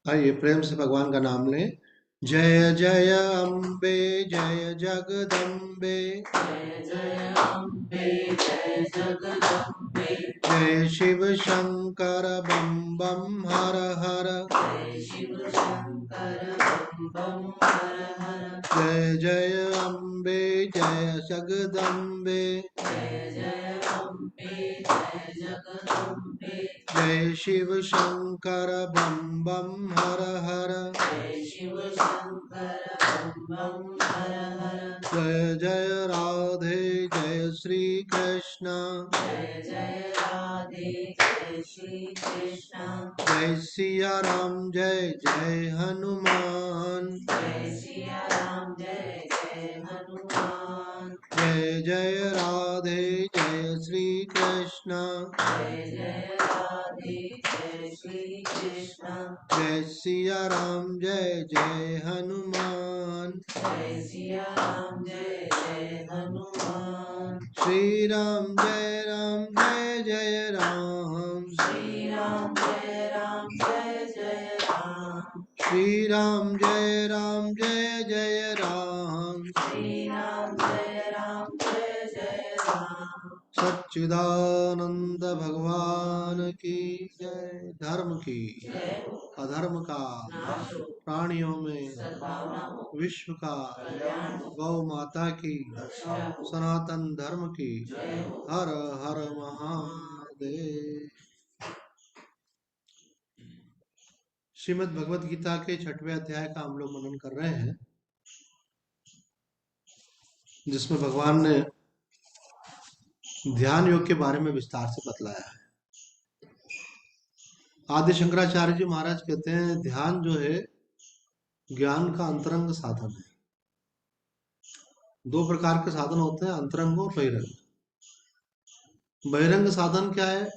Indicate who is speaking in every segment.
Speaker 1: आइए प्रेम से भगवान का नाम लें। जय जय अम्बे जय जगदम्बे,
Speaker 2: जय जय अम्बे जय जगदम्बे,
Speaker 1: जय शिव शंकर बम बम हर हर,
Speaker 2: जय शिव शंकर बम बम हर हर।
Speaker 1: जय जय अम्बे जय जगदम्बे,
Speaker 2: जय जय अम्बे जय जगदम्बे,
Speaker 1: जय शिव शंकर बम बम हर हर,
Speaker 2: जय शिव शंकर बम बम हर हर।
Speaker 1: जय जय राधे जय श्री कृष्ण,
Speaker 2: जय जय राधे जय श्री कृष्ण,
Speaker 1: जय सिया राम जय जय हनुमान,
Speaker 2: जय सिया राम जय जय हनुमान।
Speaker 1: जय जय राधे जय श्री कृष्ण,
Speaker 2: जय जय राधे जय श्री कृष्ण,
Speaker 1: जय सिया राम जय जय हनुमान,
Speaker 2: जय सिया राम जय जय हनुमान।
Speaker 1: श्री राम जय जय राम,
Speaker 2: श्री राम जय जय राम,
Speaker 1: श्री राम जय जय राम,
Speaker 2: श्री राम जय जय राम।
Speaker 1: सच्चिदानंद भगवान की जय। धर्म की
Speaker 2: जय हो,
Speaker 1: अधर्म का
Speaker 2: नाश हो,
Speaker 1: प्राणियों में
Speaker 2: सद्भावना हो,
Speaker 1: विश्व का
Speaker 2: कल्याण हो,
Speaker 1: गौ माता की
Speaker 2: रक्षा हो।
Speaker 1: सनातन धर्म की
Speaker 2: जय हो।
Speaker 1: हर हर महादेव। श्रीमद् भगवत गीता के 6वें अध्याय का हम लोग मनन कर रहे हैं, जिसमें भगवान ने ध्यान योग के बारे में विस्तार से बतलाया है। आदि शंकराचार्य जी महाराज कहते हैं ध्यान जो है ज्ञान का अंतरंग साधन है। दो प्रकार के साधन होते हैं, अंतरंग और बहिरंग। बहिरंग साधन क्या है?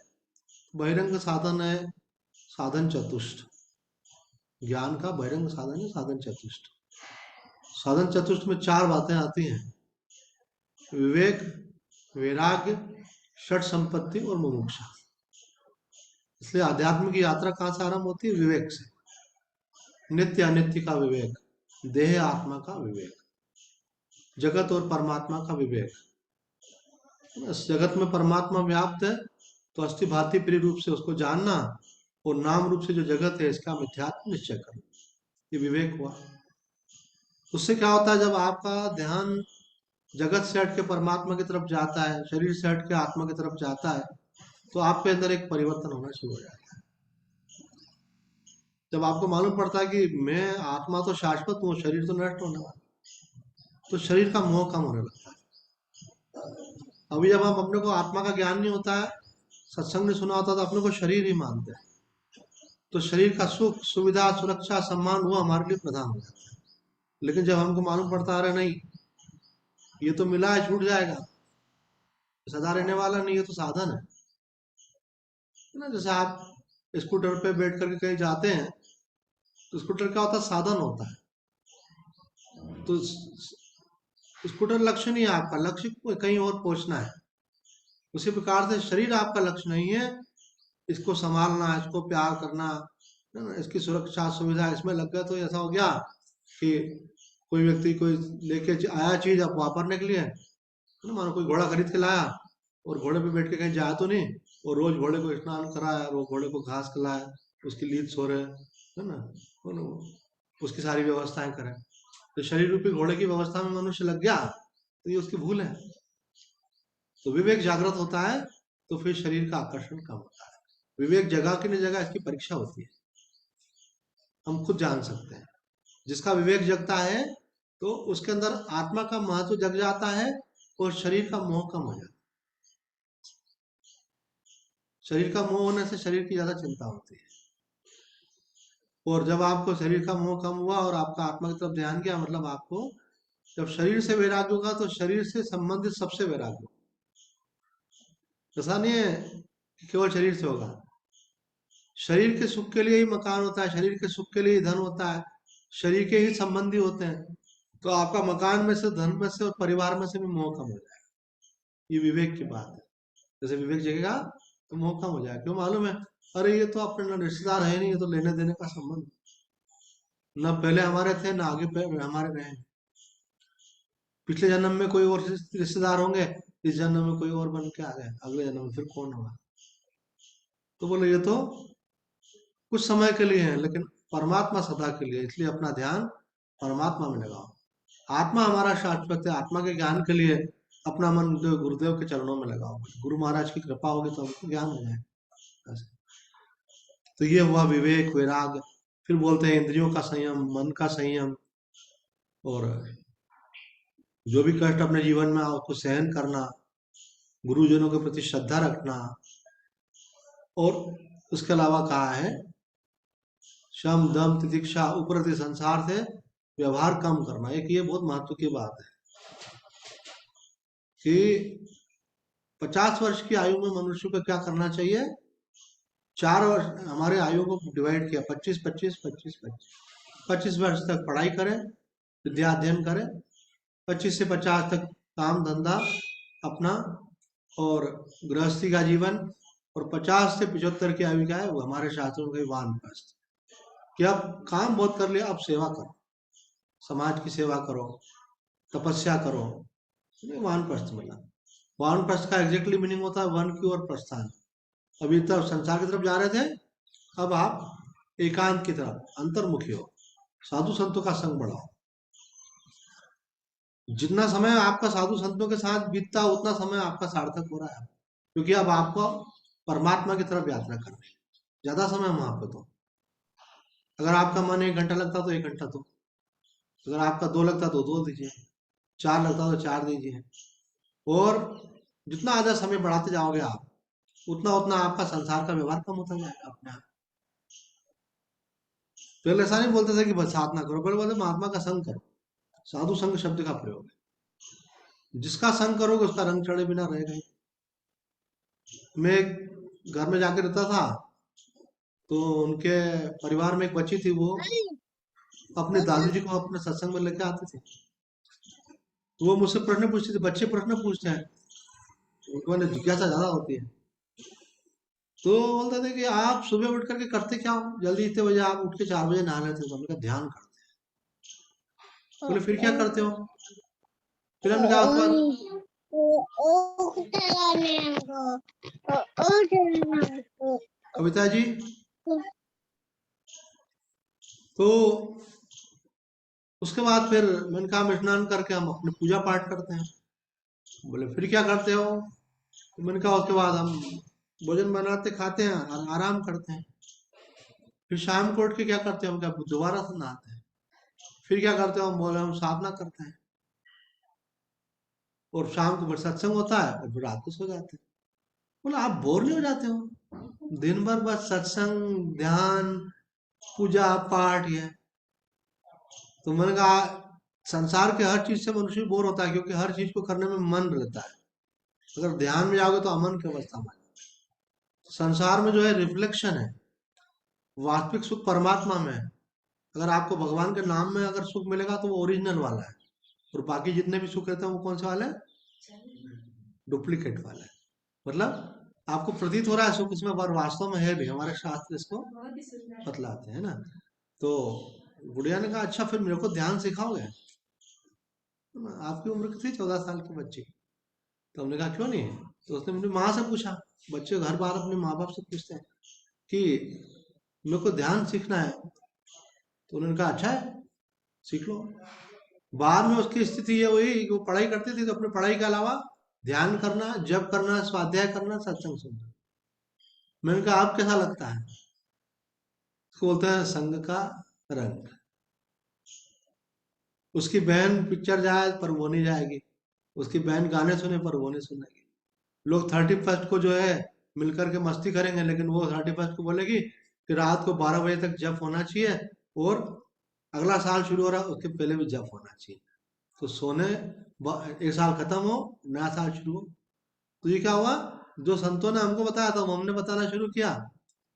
Speaker 1: बहिरंग साधन है साधन चतुष्ट। ज्ञान का बहिरंग साधन है साधन चतुष्ट। साधन चतुष्ट में 4 बातें आती हैं: विवेक, वैराग्य, षट संपत्ति और मुमुक्षा। इसलिए आध्यात्म की यात्रा कहाँ से आरंभ होती है? विवेक से। नित्य अनित्य का विवेक, देह आत्मा का विवेक, जगत और परमात्मा का विवेक। इस जगत में परमात्मा व्याप्त है तो अस्थि भांति प्रिय रूप से उसको जानना, और नाम रूप से जो जगत है इसका मिथ्यात्व निश्चय करना, ये विवेक हुआ। उससे क्या होता है? जब आपका ध्यान जगत से हट के परमात्मा की तरफ जाता है, शरीर से हट के आत्मा की तरफ जाता है, तो आपके अंदर एक परिवर्तन होना शुरू हो जाता है। जब आपको मालूम पड़ता है कि मैं आत्मा तो शाश्वत हूँ, शरीर तो नष्ट होने वाला, तो शरीर का मोह कम होने लगता है। अभी जब हम अपने को आत्मा का ज्ञान नहीं होता है, सत्संग नहीं सुना होता, तो अपने को शरीर ही मानते हैं, तो शरीर का सुख सुविधा सुरक्षा सम्मान वो हमारे लिए प्रधान हो जाता है। लेकिन जब हमको मालूम पड़ता है अरे नहीं, ये तो मिला है, छूट जाएगा, सदा रहने वाला नहीं, ये तो साधन है ना। जैसे आप स्कूटर पे बैठ करके कहीं जाते हैं, तो स्कूटर क्या होता है? साधन होता है। तो स्कूटर लक्ष्य नहीं है आपका, लक्ष्य कहीं और पहुंचना है। उसी प्रकार से शरीर आपका लक्ष्य नहीं है, इसको संभालना, इसको प्यार करना, है ना, इसकी सुरक्षा सुविधा इसमें लग गया तो ऐसा हो गया कि कोई व्यक्ति कोई लेके आया चीज आप वापरने के लिए, है ना, मानो कोई घोड़ा खरीद के लाया और घोड़े पे बैठ के कहीं जाए तो नहीं, और रोज घोड़े को स्नान कराया, और वो घोड़े को घास खिलाया, उसकी लीद सो रहे, है ना, और उसकी सारी व्यवस्थाएं करें। तो शरीर रूपी घोड़े की व्यवस्था में मनुष्य लग गया तो ये उसकी भूल है। तो विवेक जागृत होता है तो फिर शरीर का आकर्षण कम होता है। विवेक जगह की नहीं जगह, इसकी परीक्षा होती है, हम खुद जान सकते हैं। जिसका विवेक जगता है तो उसके अंदर आत्मा का महत्व जग जाता है और शरीर का मोह कम हो जाता है। शरीर का मोह होने से शरीर की ज्यादा चिंता होती है, और जब आपको शरीर का मोह कम हुआ और आपका आत्मा की तरफ ध्यान गया, मतलब आपको जब शरीर से वैराग्य होगा तो शरीर से संबंधित सबसे वैराग्य होगा। ऐसा नहीं है कि केवल शरीर से होगा। शरीर के सुख के लिए ही मकान होता है, शरीर के सुख के लिए ही धन होता है, शरीर के ही संबंधी होते हैं। तो आपका मकान में से, धन में से और परिवार में से भी मोह कम हो जाएगा। ये विवेक की बात है। जैसे विवेक जगेगा तो मोह कम हो जाएगा। क्यों? मालूम है, अरे ये तो अपने रिश्तेदार है नहीं, ये तो लेने देने का संबंध, न पहले हमारे थे, न आगे हमारे रहे। पिछले जन्म में कोई और रिश्तेदार होंगे, इस जन्म में कोई और बन के आ गए, अगले जन्म में फिर कौन होगा? तो बोले ये तो कुछ समय के लिए है, लेकिन परमात्मा सदा के लिए, इसलिए अपना ध्यान परमात्मा में लगाओ। आत्मा हमारा शाश्वत है, आत्मा के ज्ञान के लिए अपना मन गुरुदेव के चरणों में लगाओ। गुरु महाराज की कृपा होगी तो हमको ज्ञान हो जाएगा। तो ये हुआ विवेक वैराग। फिर बोलते हैं इंद्रियों का संयम, मन का संयम, और जो भी कष्ट अपने जीवन में आओ उसको सहन करना, गुरुजनों के प्रति श्रद्धा रखना, और उसके अलावा कहा है शम दम तितिक्षा उपरति, संसार से व्यवहार कम करना। एक ये बहुत महत्व की बात है कि 50 वर्ष की आयु में मनुष्य को क्या करना चाहिए। 4 वर्ष हमारे आयु को डिवाइड किया, 25 25 25 25। 25 वर्ष तक पढ़ाई करें, विद्या अध्ययन करें, 25 से 50 तक काम धंधा अपना और गृहस्थी का जीवन, और 50 से 75 की आयु क्या है, वो हमारे शास्त्रों के वानप्रस्थ, कि अब काम बहुत कर लिया, अब सेवा करो, समाज की सेवा करो, तपस्या करो। वानप्रस्थ मिला। वानप्रस्थ का एग्जैक्टली मीनिंग होता है वन की ओर प्रस्थान। अभी तक संसार की तरफ जा रहे थे, अब आप एकांत की तरफ अंतर्मुखी हो, साधु संतों का संग बढ़ाओ। जितना समय आपका साधु संतों के साथ बीतता उतना समय आपका सार्थक हो रहा है, क्योंकि अब आपको परमात्मा की तरफ यात्रा करनी है। ज्यादा समय वहां पे तो, अगर आपका मन 1 घंटा लगता तो 1 घंटा दो, अगर आपका 2 लगता तो 2 दीजिए, 4 लगता तो 4 दीजिए, और जितना आधा समय बढ़ाते जाओगे आप, उतना उतना आपका संसार का व्यवहार कम होता जाएगा अपने आप। पहले ऐसा नहीं बोलते थे कि बस साधना करो, पहले बोलते महात्मा का संग करो। साधु संग शब्द का प्रयोग है, जिसका संग करोगे उसका रंग चढ़े बिना रहेगा ही। मैं एक घर में जाके रहता था, तो उनके परिवार में एक बच्ची थी, वो अपने दादू जी को अपने सत्संग में लेके आती थी। तो वो मुझसे प्रश्न पूछते थे, बच्चे प्रश्न पूछते हैं, उनको मैंने जिज्ञासा ज्यादा होती है। तो बोलते थे कि आप सुबह उठ करके करते क्या हो, जल्दी इतने बजे आप उठ के 4 बजे नहा लेते हो। तो हमने कहा ध्यान करते हैं। बोले फिर क्या करते हो? फिर हमने कहा उसके बाद, कविता जी, तो उसके बाद फिर मैंने कहा स्नान करके हम अपने पूजा पाठ करते हैं। बोले फिर क्या करते हो? तो मैंने कहा उसके बाद हम भोजन बनाते खाते हैं और आराम करते हैं। फिर शाम को उठ के क्या करते हैं? हम क्या दोबारा से नहाते हैं। फिर क्या करते हो? हम बोले हम साधना करते हैं, और शाम को फिर सत्संग होता है, और फिर रात को सो जाते हैं। बोला आप बोर नहीं हो जाते हो? दिन भर बस सत्संग, ध्यान, पूजा पाठ ये। तो मैंने कहा संसार के हर चीज से मनुष्य बोर होता है, क्योंकि हर चीज को करने में मन रहता है। अगर ध्यान में जाओगे तो अमन की अवस्था में। संसार में जो है रिफ्लेक्शन है, वास्तविक सुख परमात्मा में है। अगर आपको भगवान के नाम में अगर सुख मिलेगा तो वो ओरिजिनल वाला है, और बाकी जितने भी सुख रहते हैं वो कौन से वाले हैं? डुप्लीकेट वाले हैं। मतलब आपको प्रतीत हो रहा है सुख इसमें, पर वास्तव में है भी। हमारे शास्त्र इसको बतलाते हैं ना। तो गुड़िया ने कहा अच्छा फिर मेरे को ध्यान सिखाओगे? आपकी उम्र कितनी? 14 साल की बच्ची। तो हमने कहा क्यों नहीं? तो उसने अपनी माँ से पूछा। बच्चे घर बार अपने माँ बाप से पूछते हैं कि मेरे को ध्यान सीखना है। तो उन्होंने कहा अच्छा है, सीख लो। बाद में उसकी स्थिति ये हुई कि वो पढ़ाई करती थी, तो अपने पढ़ाई के अलावा ध्यान करना, जप करना, स्वाध्याय करना, सत्संग सुनना। मैंने कहा आप कैसा लगता है? उसको बोलते हैं संग का रंग। उसकी बहन पिक्चर जाए पर वो नहीं जाएगी, उसकी बहन गाने सुने पर वो नहीं सुनेगी। लोग 31st को जो है मिलकर के मस्ती करेंगे, लेकिन वो 31st को बोलेगी कि रात को 12 बजे तक जप होना चाहिए, और अगला साल शुरू हो रहा है उसके पहले भी जप होना चाहिए। तो सोने, एक साल खत्म हो, नया साल शुरू हो। तो ये क्या हुआ? जो संतों ने हमको बताया था वो हमने बताना शुरू किया,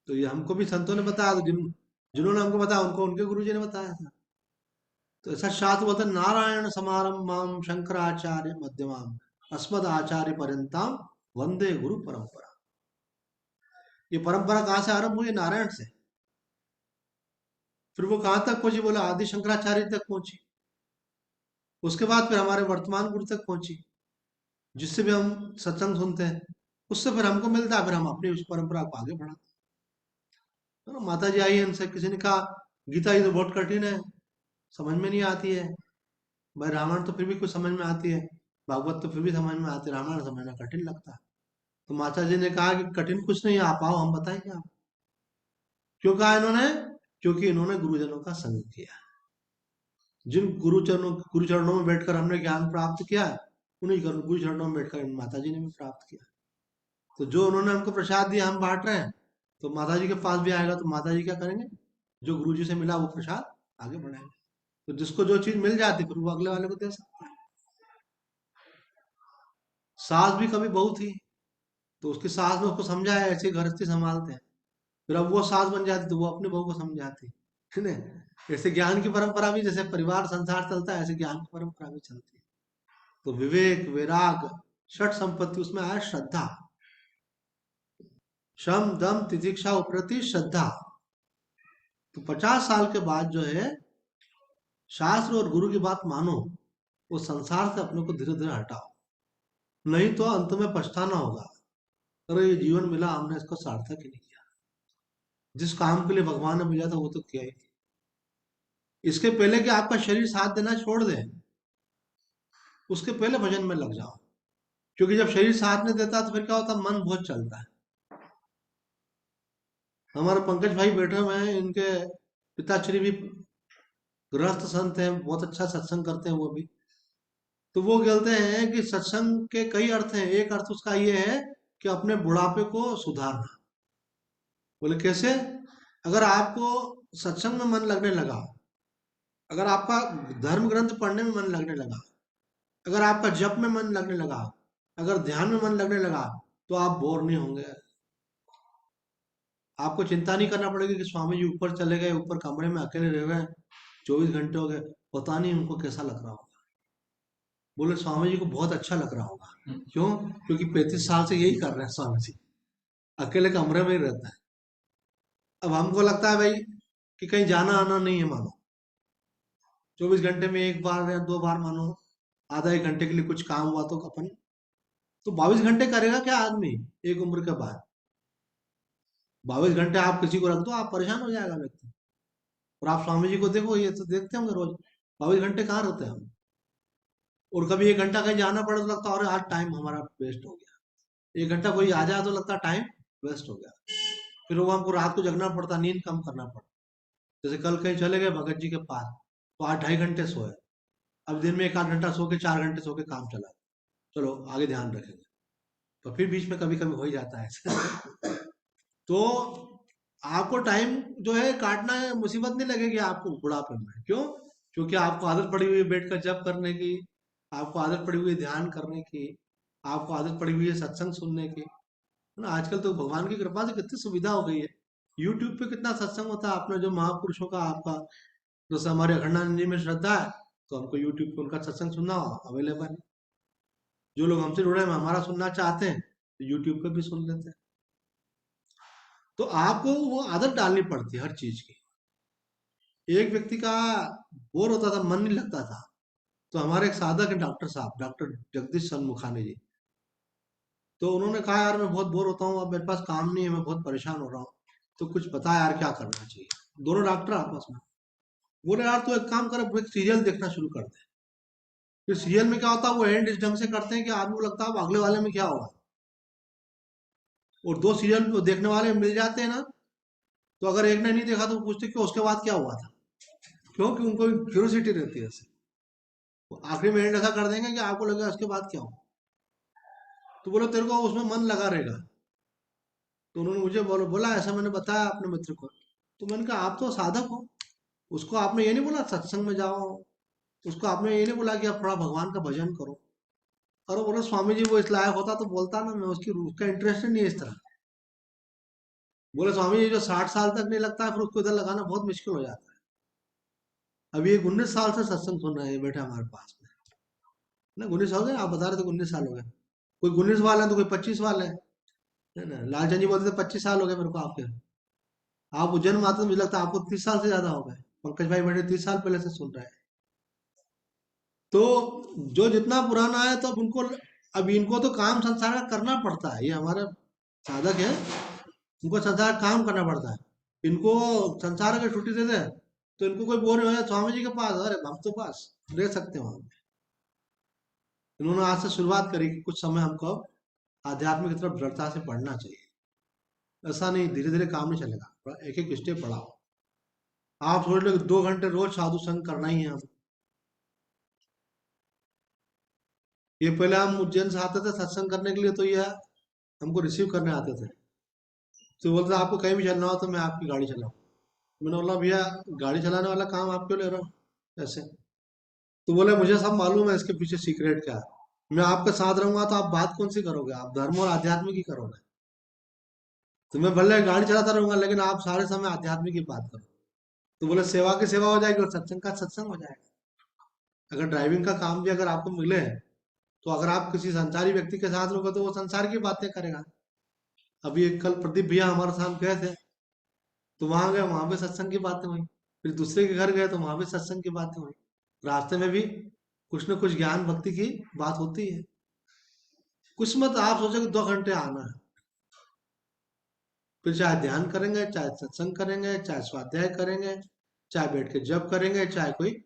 Speaker 1: तो ये हमको भी संतों ने बताया, तो जिन्होंने हमको बताया उनको उनके गुरुजी ने बताया था। तो ऐसा शास्त्र बोलता है नारायण समारंभाम शंकराचार्य मध्यमाम अस्मद आचार्य पर्यंताम वंदे गुरु परंपरा। ये परंपरा कहाँ से आरंभ हुई? नारायण से। फिर वो कहाँ तक पहुंची, बोला आदि शंकराचार्य तक पहुंची। उसके बाद फिर हमारे वर्तमान गुरु तक पहुंची, जिससे भी हम सत्संग सुनते हैं, उससे फिर हमको मिलता है, फिर हम अपनी उस परंपरा को आगे बढ़ाते हैं। तो माता जी आई, इनसे किसी ने कहा गीता ये तो बहुत कठिन है, समझ में नहीं आती है। भाई रामायण तो फिर भी कुछ समझ में आती है, भागवत तो फिर भी समझ में आती है, रामायण समझना कठिन लगता है। तो माता जी ने कहा कि कठिन कुछ नहीं है, आप आओ हम बताएंगे आप। क्यों कहा इन्होंने? क्योंकि इन्होंने गुरुजनों का संग किया। जिन गुरु चरणों में बैठकर हमने ज्ञान प्राप्त किया, उन्हीं गुरु चरणों में बैठकर माता जी ने भी प्राप्त किया। तो जो उन्होंने हमको प्रसाद दिया हम बांट रहे हैं, तो माता जी के पास भी आएगा तो माता जी क्या करेंगे, जो गुरु जी से मिला वो प्रसाद आगे बढ़ाएंगे। तो जिसको जो चीज मिल जाती फिर वो अगले वाले को दे सकता है। सास भी कभी बहू थी, तो उसकी सास ने उसको समझाया ऐसे गृहस्थी संभालते हैं, फिर अब वो सास बन जाती तो वो अपनी बहू को समझाती है ना। ऐसे ज्ञान की परंपरा भी, जैसे परिवार संसार चलता है, ऐसे ज्ञान की परंपरा भी चलती है। तो विवेक वैराग षट संपत्ति, उसमें आया श्रद्धा, शम दम तितिक्षा उपरति श्रद्धा। तो 50 साल के बाद जो है, शास्त्र और गुरु की बात मानो, वो संसार से अपने को धीरे धीरे हटाओ, नहीं तो अंत में पछताना होगा, अरे ये जीवन मिला हमने इसको सार्थक ही नहीं किया, जिस काम के लिए भगवान ने भेजा था वो तो किया ही नहीं। इसके पहले कि आपका शरीर साथ देना छोड़ दे, उसके पहले भजन में लग जाओ। क्योंकि जब शरीर साथ नहीं देता तो फिर क्या होता, मन बहुत चलता है। हमारे पंकज भाई बैठे हुए हैं, इनके पिताश्री भी गृहस्थ संत हैं, बहुत अच्छा सत्संग करते हैं वो भी। तो वो कहते हैं कि सत्संग के कई अर्थ हैं, एक अर्थ उसका ये है कि अपने बुढ़ापे को सुधारना। बोले कैसे? अगर आपको सत्संग में मन लगने लगा, अगर आपका धर्म ग्रंथ पढ़ने में मन लगने लगा, अगर आपका जप में मन लगने लगा, अगर ध्यान में मन लगने लगा, तो आप बोर नहीं होंगे। आपको चिंता नहीं करना पड़ेगी कि स्वामी जी ऊपर चले गए, ऊपर कमरे में अकेले रह गए, 24 घंटे हो गए, पता नहीं उनको कैसा लग रहा होगा। बोले स्वामी जी को बहुत अच्छा लग रहा होगा। क्यों? क्योंकि 35 साल से यही कर रहे हैं स्वामी जी, अकेले कमरे में ही रहता है। अब हमको लगता है भाई कि कहीं जाना आना नहीं है, मानो 24 घंटे में एक बार या 2 बार, मानो आधा एक घंटे के लिए कुछ काम हुआ तो अपन, तो 22 घंटे करेगा क्या आदमी एक उम्र के बाद? 22 घंटे आप किसी को रख दो, आप परेशान हो जाएगा व्यक्ति। और आप स्वामी जी को देखो, ये तो देखते होंगे रोज 22 घंटे कहाँ रहते हैं हम। और कभी 1 घंटा कहीं जाना पड़े तो लगता है अरे आज टाइम हमारा वेस्ट हो गया, 1 घंटा कोई आ जाए तो लगता है टाइम वेस्ट हो गया। फिर वो हमको रात को जगना पड़ता, नींद कम करना पड़ता। जैसे कल कहीं चले गए भगत जी के पास, तो आज 2.5 घंटे सोए, अब दिन में 1 आध घंटा सो के 4 घंटे सो के काम चला, चलो आगे ध्यान रखेंगे। तो फिर बीच में कभी कभी हो ही जाता है ऐसा। तो आपको टाइम जो है काटना है, मुसीबत नहीं लगेगी आपको बुढ़ापे में। क्यों? क्योंकि आपको आदत पड़ी हुई है बैठकर जप करने की, आपको आदत पड़ी हुई है ध्यान करने की, आपको आदत पड़ी हुई है सत्संग सुनने की, है ना। आजकल तो भगवान की कृपा से कितनी सुविधा हो गई है। यूट्यूब पे कितना सत्संग होता है, आपने जो महापुरुषों का, आपका जैसे हमारे अखंडानंद जी में श्रद्धा है, तो हमको यूट्यूब पे उनका सत्संग सुनना अवेलेबल है। जो लोग हमसे जुड़े हैं, हमारा सुनना चाहते हैं, तो यूट्यूब पे भी सुन लेते हैं। तो आपको वो आदत डालनी पड़ती है हर चीज की। एक व्यक्ति का बोर होता था, मन नहीं लगता था, तो हमारे एक साधक है डॉक्टर साहब, डॉक्टर जगदीश सनमुखानी जी। तो उन्होंने कहा यार मैं बहुत बोर होता हूँ, अब मेरे पास काम नहीं है, मैं बहुत परेशान हो रहा हूँ, तो कुछ बता यार क्या करना चाहिए। दोनों डॉक्टर आपस में बोले यार तू एक काम कर, अब एक सीरियल देखना शुरू कर दे। फिर सीरियल में क्या होता है, वो एंड इस ढंग से करते हैं कि आदमी को लगता है अब अगले वाले में क्या होगा। और दो सीरियल देखने वाले मिल जाते हैं ना, तो अगर एक ने नहीं देखा तो वो पूछते कि उसके बाद क्या हुआ था। क्योंकि उनको क्यूरियोसिटी रहती है ऐसे। वो आखिरी में एंड ऐसा कर देंगे कि आपको लगेगा उसके बाद क्या हुआ। तो बोले तेरे को उसमें मन लगा रहेगा। तो उन्होंने मुझे बोला ऐसा मैंने बताया अपने मित्र को। तो मैंने कहा आप तो साधक हो, उसको आपने ये नहीं बोला सत्संग में जाओ, उसको आपने ये नहीं बोला कि आप थोड़ा भगवान का भजन करो। और बोले स्वामी जी वो इस लायक होता तो बोलता ना, मैं उसकी उसका इंटरेस्ट नहीं है इस तरह। बोले स्वामी जी जो 60 साल तक नहीं लगता है फिर उसको इधर लगाना बहुत मुश्किल हो जाता है। अभी एक 19 साल से सत्संग सुन रहे हैं बैठे हमारे पास में ना। 19 हो गए, आप बता रहे थे 19 साल हो गए। कोई 19 वाला है तो कोई 25 वाला है ना। लालचंद जी बोलते थे 25 साल हो गए मेरे को आपके। आप उज्जैन में आते तो मुझे लगता है आपको 30 साल से ज्यादा हो गए। पंकज भाई बैठे 30 साल पहले से सुन रहे हैं। तो जो जितना पुराना है तो अब इनको तो काम संसार का करना पड़ता है, ये हमारे साधक है, इनको संसार का काम करना पड़ता है। इनको संसार की छुट्टी दे दे तो इनको कोई बोर हो जाए स्वामी जी के पास, अरे हम तो पास रह सकते हैं वहां पे। इन्होंने आज से शुरुआत करी कि कुछ समय हमको आध्यात्मिक की तरफ दृढ़ता से बढ़ना चाहिए। ऐसा नहीं, धीरे धीरे काम नहीं चलेगा, एक एक स्टेप बढ़ाओ। आप सोच लो कि 2 घंटे रोज साधु संग करना ही है हम। ये पहले हम उज्जैन से आते थे सत्संग करने के लिए, तो ये हमको रिसीव करने आते थे। तो बोलते थे, आपको कहीं भी चलना हो तो मैं आपकी गाड़ी चलाऊं। मैंने बोला भैया गाड़ी चलाने वाला काम आप क्यों ले रहे हो ऐसे? तो बोले मुझे सब मालूम है इसके पीछे सीक्रेट क्या है। मैं आपके साथ रहूंगा तो आप बात कौन सी करोगे, आप धर्म और आध्यात्मिक ही करोगे। तो मैं भले गाड़ी चलाता रहूंगा लेकिन आप सारे समय आध्यात्मिक की बात करो। तो बोले सेवा की सेवा हो जाएगी और सत्संग का सत्संग हो जाएगा। अगर ड्राइविंग का काम भी अगर आपको मिले तो अगर आप किसी संसारी व्यक्ति के साथ रहोगे तो वो संसार की बातें करेगा। अभी एक कल प्रदीप भैया हमारे साथ गए थे, तो वहां गए, वहां पे सत्संग की बातें हुई। फिर दूसरे के घर गए तो वहां पे सत्संग की बातें हुई। रास्ते में भी कुछ न कुछ ज्ञान भक्ति की बात होती है। कुछ मत आप सोचो कि 2 घंटे आना है, फिर चाहे ध्यान करेंगे, चाहे सत्संग करेंगे, चाहे स्वाध्याय करेंगे, चाहे बैठ के जप करेंगे, चाहे कोई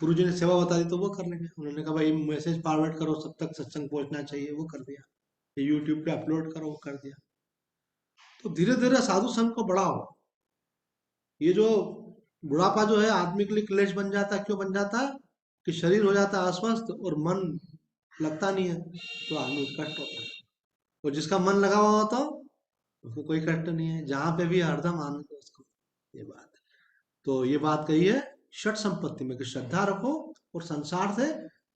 Speaker 1: गुरु जी ने सेवा बता दी तो वो कर लेंगे। उन्होंने कहा भाई मैसेज फॉरवर्ड करो सब तक सत्संग पहुंचना चाहिए, वो कर दिया। ये यूट्यूब पे अपलोड करो, वो कर दिया। तो धीरे धीरे साधु संघ को बढ़ाओ। ये जो बुढ़ापा जो है आदमी के लिए क्लेश बन जाता है, क्यों बन जाता है? कि शरीर हो जाता है अस्वस्थ और मन लगता नहीं है, तो आदमी को कष्ट होता है। और जिसका मन लगा हुआ होता हो उसको कोई कष्ट नहीं है, जहां पे भी हरदम आनंद है उसको। ये बात है। तो ये बात कही है षट संपत्ति में कि श्रद्धा रखो और संसार से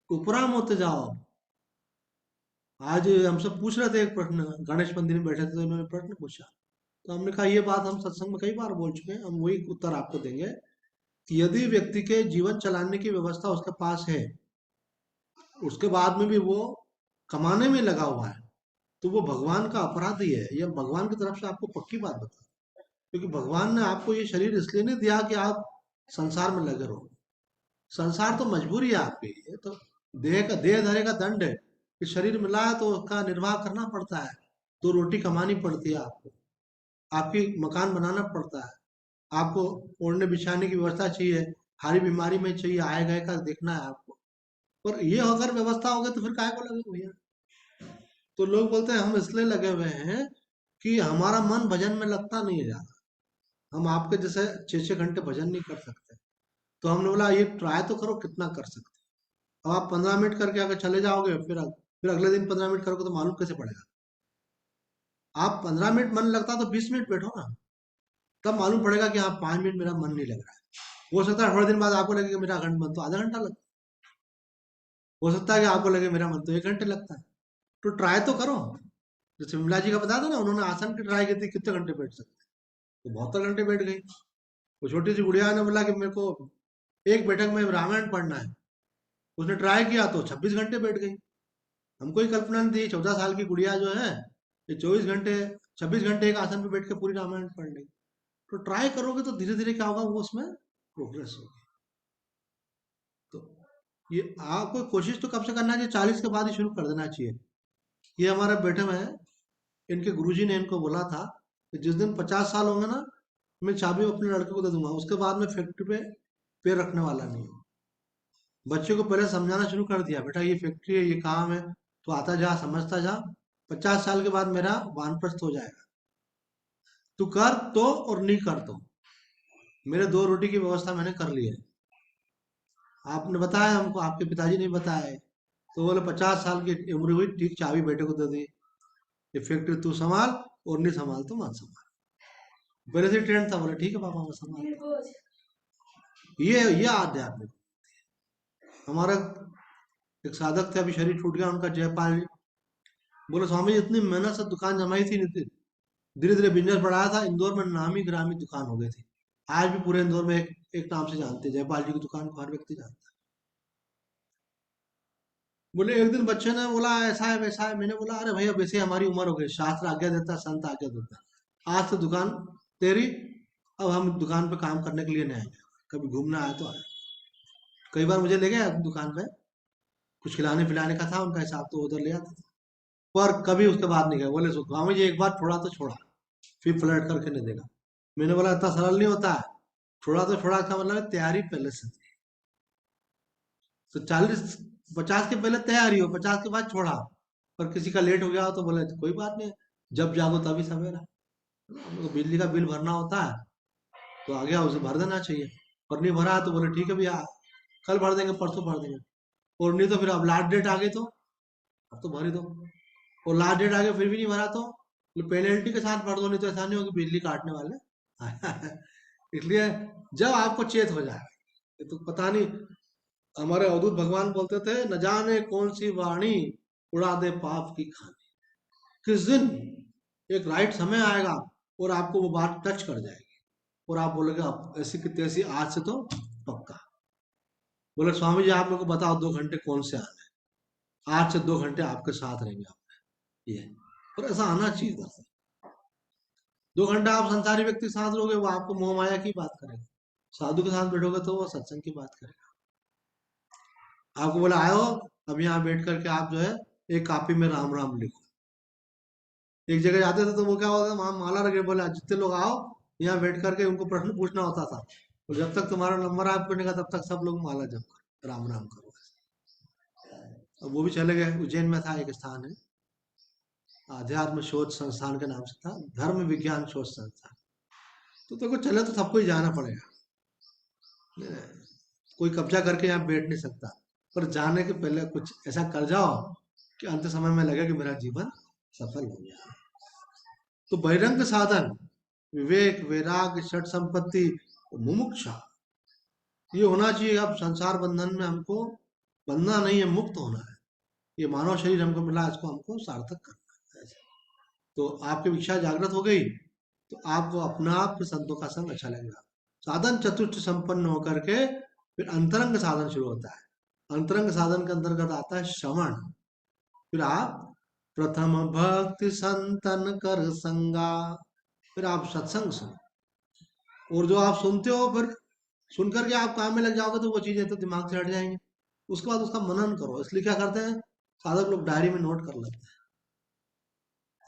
Speaker 1: उपराम होते जाओ। आज हमसे पूछ रहे थे एक प्रश्न, गणेश मंदिर में बैठे थे तो उन्होंने प्रश्न पूछा, तो हमने कहा ये बात हम सत्संग में कई बार बोल चुके हैं, हम वही उत्तर आपको देंगे कि यदि व्यक्ति के जीवन चलाने की व्यवस्था उसके पास है, उसके बाद में भी वो कमाने में लगा हुआ है, तो वो भगवान का अपराधी है। यह भगवान की तरफ से आपको पक्की बात बता, क्योंकि भगवान ने आपको ये शरीर इसलिए नहीं दिया कि आप संसार में लगे रहो। संसार तो मजबूरी है आपकी, ये तो देह का देह धरे का दंड है कि शरीर मिला है तो उसका निर्वाह करना पड़ता है। दो रोटी कमानी पड़ती है आपको, आपकी मकान बनाना पड़ता है, आपको ओढ़ने बिछाने की व्यवस्था चाहिए, हारी बीमारी में चाहिए, आए गए का देखना है आपको। पर ये अगर व्यवस्था हो गई तो फिर काहे को लगे भैया? तो लोग बोलते हैं हम इसलिए लगे हुए हैं कि हमारा मन भजन में लगता नहीं है ज्यादा, हम आपके जैसे 6 6 घंटे भजन नहीं कर सकते। तो हमने बोला ये ट्राई तो करो कितना कर सकते हो। अब आप 15 मिनट करके अगर चले जाओगे, फिर अगले दिन 15 मिनट करोगे तो मालूम कैसे पड़ेगा? आप 15 मिनट मन लगता तो 20 मिनट बैठो ना, तब मालूम पड़ेगा कि हाँ 5 मिनट मेरा मन नहीं लग रहा है। हो सकता है थोड़े दिन बाद आपको लगे कि मेरा घंटा मन तो आधा घंटा लगता है, हो सकता है कि आपको लगे मेरा मन तो 1 घंटे लगता है। तो ट्राई तो करो। जैसे विमला जी का बता दो ना, उन्होंने आसन की ट्राई की थी कितने घंटे बैठ सकते हैं, तो 72 घंटे बैठ गई। वो छोटी सी गुड़िया ने बोला कि मेरे को एक बैठक में रामायण पढ़ना है, उसने ट्राई किया तो 26 घंटे बैठ गई। हमको ही कल्पना नहीं थी 14 साल की गुड़िया जो है ये 24 घंटे 26 घंटे एक आसन पे बैठ के पूरी रामायण पढ़ लेगी। तो ट्राई करोगे तो धीरे धीरे क्या होगा, वो उसमें प्रोग्रेस होगी। तो ये आपको कोशिश तो कब से करना चाहिए, 40 के बाद ही शुरू कर देना चाहिए। ये हमारे बेटे में है, इनके गुरुजी ने इनको बोला था कि जिस दिन 50 साल होंगे ना, मैं चाबी अपने लड़के को दे दूंगा, उसके बाद में फैक्ट्री पे पैर रखने वाला नहीं हूँ। बच्चे को पहले समझाना शुरू कर दिया, बेटा ये फैक्ट्री है, ये काम है, तो आता जा समझता जा, 50 साल के बाद मेरा वानप्रस्थ हो जाएगा। तू कर तो और नहीं कर तो, मेरे 2 रोटी की व्यवस्था मैंने कर ली है। आपने बताया हमको, आपके पिताजी ने बताया है। तो बोले 50 साल की उम्र हुई, ठीक चाबी बेटे को दे दी, ये फैक्ट्री तू संभाल और नहीं संभाल तो मत संभाल। पहले से ट्रेंड था, बोले ठीक है पापा मैं संभाल। ये आध्यात्मिक। हमारा एक साधक थे, अभी शरीर छूट गया उनका, जयपाल जी। बोले स्वामी जी इतनी मेहनत से दुकान जमाई थी, नहीं थी, धीरे धीरे बिजनेस बढ़ाया था, इंदौर में नामी ग्रामी दुकान हो गई थी। आज भी पूरे इंदौर में एक नाम से जानते हैं, जयपाल जी की दुकान को हर व्यक्ति जानता है। बोले एक दिन बच्चे ने बोला ऐसा है वैसा है, मैंने बोला अरे भैया वैसे हमारी उम्र हो गई, शास्त्र आज्ञा देता, संत आज्ञा देता, आज तो दुकान तेरी अब हम दुकान पे काम करने के लिए नहीं आएंगे, कभी घूमना आए तो आए। कई बार मुझे ले गए दुकान पे, कुछ खिलाने पिलाने का था, उनका हिसाब तो उधर ले आता था, पर कभी उसके बाद नहीं गए। बोले स्वामी जी एक बार छोड़ा तो छोड़ा, फिर फ्लर्ट करके नहीं देगा। मैंने बोला इतना सरल नहीं होता है, छोड़ा तो छोड़ा का मतलब है तैयारी पहले से थी। तो 40 50 के पहले तैयारी हो, 50 के बाद छोड़ा, पर किसी का लेट हो गया हो तो बोले कोई बात नहीं, जब जागो तभी सवेरा। हम लोग को बिजली का बिल भरना होता है, तो आ गया उसे भर देना चाहिए, पर नहीं भरा है तो बोले ठीक है भैया, कल भर देंगे परसों भर देंगे। और नहीं तो फिर अब लास्ट डेट आ गई तो अब तो भर ही दो, और लास्ट डेट आ गई फिर भी नहीं भरा तो पेनल्टी के साथ भर दो, नहीं तो ऐसा नहीं हो कि बिजली काटने वाले। इसलिए जब आपको चेत हो जाए, ये तो पता नहीं, हमारे अवधूत भगवान बोलते थे न जाने कौन सी वाणी उड़ा दे पाप की खानी। किस दिन एक राइट समय आएगा और आपको वो बात टच कर जाएगी, और आप बोलोगे अब ऐसी की तैसी आज से तो पक्का। बोले स्वामी जी आप मेरे को बताओ 2 घंटे कौन से आने हैं? आज से 2 घंटे आपके साथ रहेंगे आप, ये, और ऐसा आना चाहिए था। 2 घंटा आप संसारी व्यक्ति के साथ रहोगे, वो आपको मोह माया की बात करेगा। साधु के साथ बैठोगे तो वो सत्संग की बात करेगा। आपको बोला आयो, अब यहाँ बैठ करके आप जो है एक कॉपी में राम राम लिखो। एक जगह जाते थे तो वो क्या होता था, वहां माला रखे, बोला जितने लोग आओ यहाँ बैठ करके उनको प्रश्न पूछना होता था, और जब तक तुम्हारा नंबर आपको नहीं का तब तक सब लोग माला जप करो, राम राम करो। अब वो भी चले गए। उज्जैन में था एक स्थान है, अध्यात्म शोध संस्थान के नाम से था, धर्म विज्ञान शोध संस्थान। तो देखो चले तो सबको ही जाना पड़ेगा, कोई कब्जा करके यहाँ बैठ नहीं सकता, पर जाने के पहले कुछ ऐसा कर जाओ कि अंत समय में लगे कि मेरा जीवन सफल हो गया। तो बहिरंग साधन विवेक वैराग्य षट संपत्ति मुमुक्षा, ये होना चाहिए। अब संसार बंधन में हमको बंधना नहीं है, मुक्त होना है। ये मानव शरीर हमको मिला, इसको हमको सार्थक करना है। तो आपकी इच्छा जागृत हो गई तो आपको अपना आप के संतों का संग अच्छा लगेगा। साधन चतुष्ट संपन्न होकर के फिर अंतरंग साधन शुरू होता है। अंतरंग साधन के अंतर्गत आता है श्रवण। फिर आप प्रथम भक्ति संतन कर संगा, फिर आप सत्संग सुनो, और जो आप सुनते हो फिर सुन करके आप काम में लग जाओगे तो वो चीजें तो दिमाग से हट जाएंगी। उसके बाद उसका मनन करो। इसलिए क्या करते हैं साधक लोग, डायरी में नोट कर लेते हैं,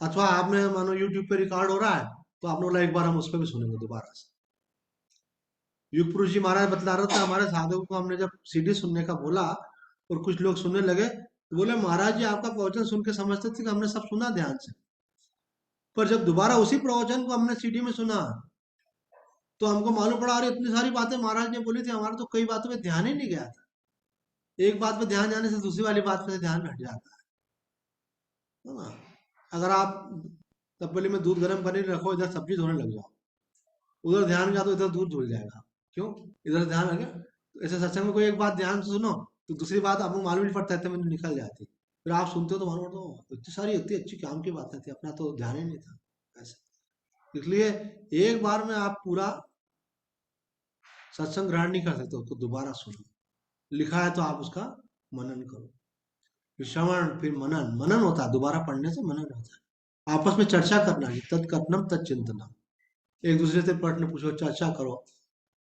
Speaker 1: अथवा आपने मानो यूट्यूब पे रिकॉर्ड हो रहा है तो आपने बोला एक बार हम उस पर भी सुनेंगे दोबारा से। युग पुरुष जी महाराज बतला रहे थे हमारे साधकों को, हमने जब सीडी सुनने का बोला और कुछ लोग सुनने लगे तो बोले महाराज जी आपका प्रवचन सुन के समझते थे कि हमने सब सुना ध्यान से, पर जब दोबारा उसी प्रवचन को हमने सीडी में सुना तो हमको मालूम पड़ा अरे इतनी सारी बातें महाराज ने बोली थी, हमारा तो कई बातों पे ध्यान ही नहीं गया था। एक बात पे ध्यान जाने से दूसरी वाली बात पे ध्यान हट जाता है ना। अगर आप तपेली में दूध गर्म करने रखो, इधर सब्जी धोने लग जाओ, उधर ध्यान गया तो इधर दूध धुल जाएगा। क्यों? इधर ध्यान आ गया। तो ऐसे सत्संग में कोई एक बात ध्यान से सुनो तो दूसरी बात आपको मालूम नहीं पड़ता है, मैंने निकल जाती, फिर आप सुनते हो तो मालूम पड़ता इतनी सारी इतनी अच्छी काम की बातें थी, अपना तो ध्यान ही नहीं था ऐसे। इसलिए एक बार में आप पूरा सत्संग ग्रहण नहीं कर सकते, उसको दोबारा सुनो। लिखा है तो आप उसका मनन करो। फिर श्रवण, फिर मनन। मनन होता है दोबारा पढ़ने से, मनन होता है आपस में चर्चा करना है, तत्कथनम तत्चिंतनम। एक दूसरे से प्रश्न पूछो, चर्चा करो।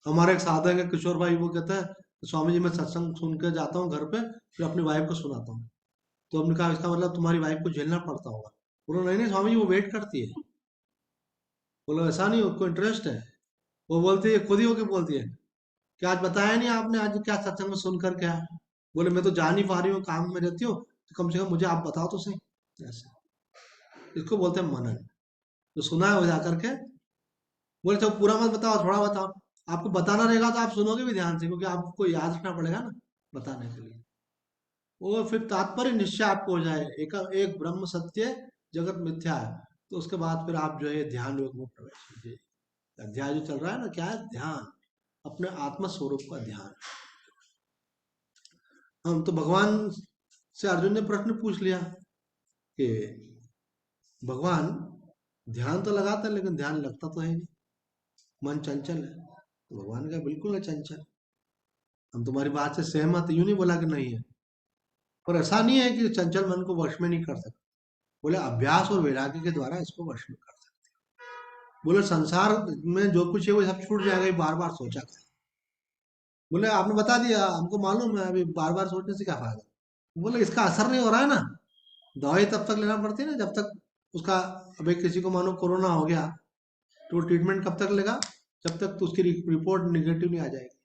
Speaker 1: हमारे एक साधक है किशोर भाई, वो कहता है स्वामी जी मैं सत्संग सुन के जाता हूँ घर पे, फिर अपनी वाइफ को सुनाता हूँ। तो हमने कहा इसका मतलब तुम्हारी वाइफ को झेलना पड़ता होगा। बोलो नहीं नहीं स्वामी जी वो वेट करती है। बोलो ऐसा नहीं, उसको इंटरेस्ट है। वो बोलती है, खुद ही होके बोलती है कि आज बताया नहीं आपने आज क्या सत्संग में सुन कर क्या। बोले मैं तो जा नहीं पा रही हूँ, काम में रहती हूँ, तो कम से कम मुझे आप बताओ तो सही। ऐसे इसको बोलते हैं मनन। तो सुना है वो जा करके, बोले चलो पूरा मत बताओ, थोड़ा बताओ। आपको बताना रहेगा तो आप सुनोगे भी ध्यान से, क्योंकि आपको याद रखना पड़ेगा ना बताने के लिए। वो फिर तात्पर्य निश्चय आपको हो जाए, एक एक ब्रह्म सत्य जगत मिथ्या है, तो उसके बाद फिर आप जो है ध्यान योग में प्रवेश कीजिए। अध्याय जो चल रहा है ना, क्या है? ध्यान, अपने आत्म स्वरूप का ध्यान। हम तो भगवान से अर्जुन ने प्रश्न पूछ लिया कि भगवान ध्यान तो लगाता है लेकिन ध्यान लगता तो है नहीं, मन चंचल है। तो भगवान का बिल्कुल है चंचल, हम तुम्हारी बात से सहमत। यूं नहीं बोला कि नहीं है, पर ऐसा नहीं है कि चंचल मन को वश में नहीं कर सकते। बोले अभ्यास और वैराग्य के द्वारा इसको वश में कर सकते। बोले संसार में जो कुछ है वो सब छूट जाएगा, ये बार बार सोचा कर। बोले आपने बता दिया, हमको मालूम है, अभी बार बार सोचने से क्या फायदा। बोले इसका असर नहीं हो रहा है ना, दवाई तब तक लेना पड़ती है ना जब तक उसका, अभी किसी को मानो कोरोना हो गया तो ट्रीटमेंट कब तक लेगा, जब तक तो उसकी रिपोर्ट निगेटिव नहीं आ जाएगी।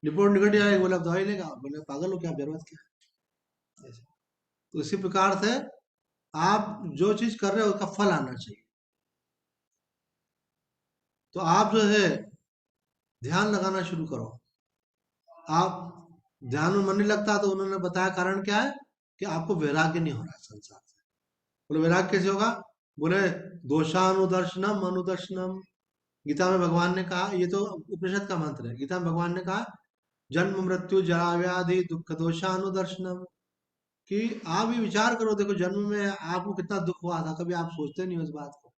Speaker 1: रिपोर्ट निगेटिव आएगी, बोले अब दवाई लेगा, बोले पागल हो क्या, जरूरत क्या है। ऐसे। तो इसी प्रकार से आप जो चीज कर रहे हो उसका फल आना चाहिए। तो आप जो है ध्यान लगाना शुरू करो। आप ध्यान में मन नहीं लगता, तो उन्होंने बताया कारण क्या है, कि आपको वैराग्य नहीं हो रहा है संसार से। बोले वैराग्य कैसे होगा, बोले दोषानुदर्शनम अनुदर्शनम। गीता में भगवान ने कहा, ये तो उपनिषद का मंत्र है, गीता में भगवान ने कहा जन्म मृत्यु जरा व्याधि दुख दोषानुदर्शनम। कि आप ही विचार करो, देखो जन्म में आपको कितना दुख हुआ था, कभी आप सोचते नहीं हो इस बात को।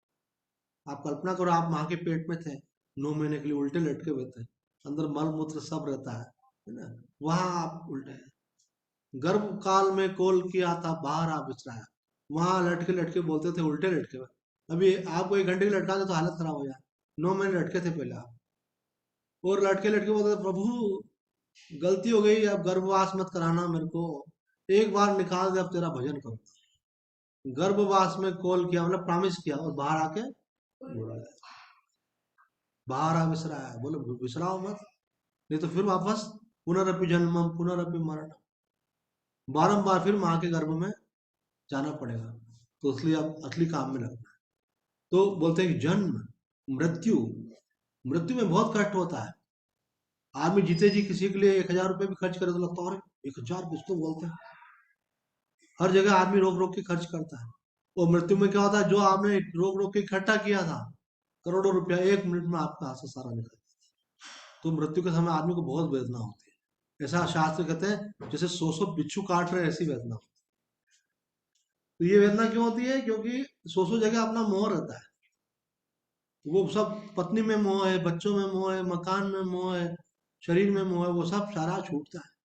Speaker 1: आप कल्पना करो, आप माँ के पेट में थे, 9 महीने के लिए उल्टे लटके हुए थे, अंदर मल मूत्र सब रहता है ना, वहां आप उल्टे हैं। गर्भ काल में कोल किया था बाहर आप विसराया, वहां लटके लटके बोलते थे उल्टे लटके हुए। अभी आपको 1 घंटे की लटका दे तो हालत खराब हो जाए। 9 महीने लटके थे पहले आप, और लटके लटके बोलते थे प्रभु गलती हो गई, अब गर्भवास मत कराना मेरे को, एक बार निकाल दे, अब तेरा भजन करो। गर्भवास में कॉल किया, मतलब प्रॉमिस किया, और बाहर आके बोला, बाहर आ विसरा है, बोले विसराओ मत, नहीं तो फिर वापस पुनरअपि जन्मम पुनरअपि मरण, बारंबार फिर माँ के गर्भ में जाना पड़ेगा। तो इसलिए अब असली काम में लगना है। तो बोलते हैं कि जन्म मृत्यु, मृत्यु में बहुत कष्ट होता है। आदमी जीते जी किसी के लिए 1,000 रुपए भी खर्च करे तो लगता है अरे 1,000 कुछ तो बोलते हैं। हर जगह आदमी रोक रोक के खर्च करता है। और मृत्यु में क्या होता है, जो आपने रोक रोक के इकट्ठा किया था करोड़ों रुपया, 1 मिनट में आपका हाथ से सारा निकल। तो मृत्यु के समय आदमी को बहुत वेदना होती है। ऐसा शास्त्र कहते हैं जैसे 100 बिच्छू काट रहे, ऐसी वेदना होती है। तो ये वेदना क्यों होती है, क्योंकि 100 जगह अपना मोह रहता है। वो सब पत्नी में मोह है, बच्चों में मोह है, मकान में मोह है, शरीर में मोह है, वो सब सारा छूटता है।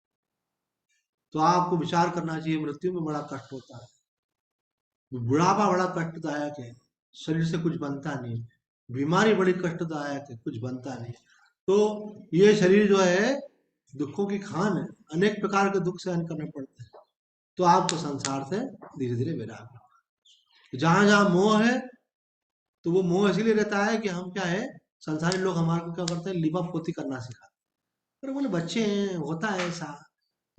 Speaker 1: तो आपको विचार करना चाहिए, मृत्यु में बड़ा कष्ट होता है, बुढ़ापा बड़ा कष्टदायक है, शरीर से कुछ बनता नहीं, बीमारी बड़ी कष्टदायक है, कुछ बनता नहीं। तो ये शरीर जो है दुखों की खान है, अनेक प्रकार के दुख सहन करने पड़ते हैं। तो आपको संसार से धीरे धीरे वैराग्य, जहां जहां मोह है, तो वो मोह इसीलिए रहता है कि हम क्या है, संसारी लोग हमारे को क्या करते हैं, लिपा पोती करना सिखाते हैं। अरे बोले बच्चे हैं होता है ऐसा,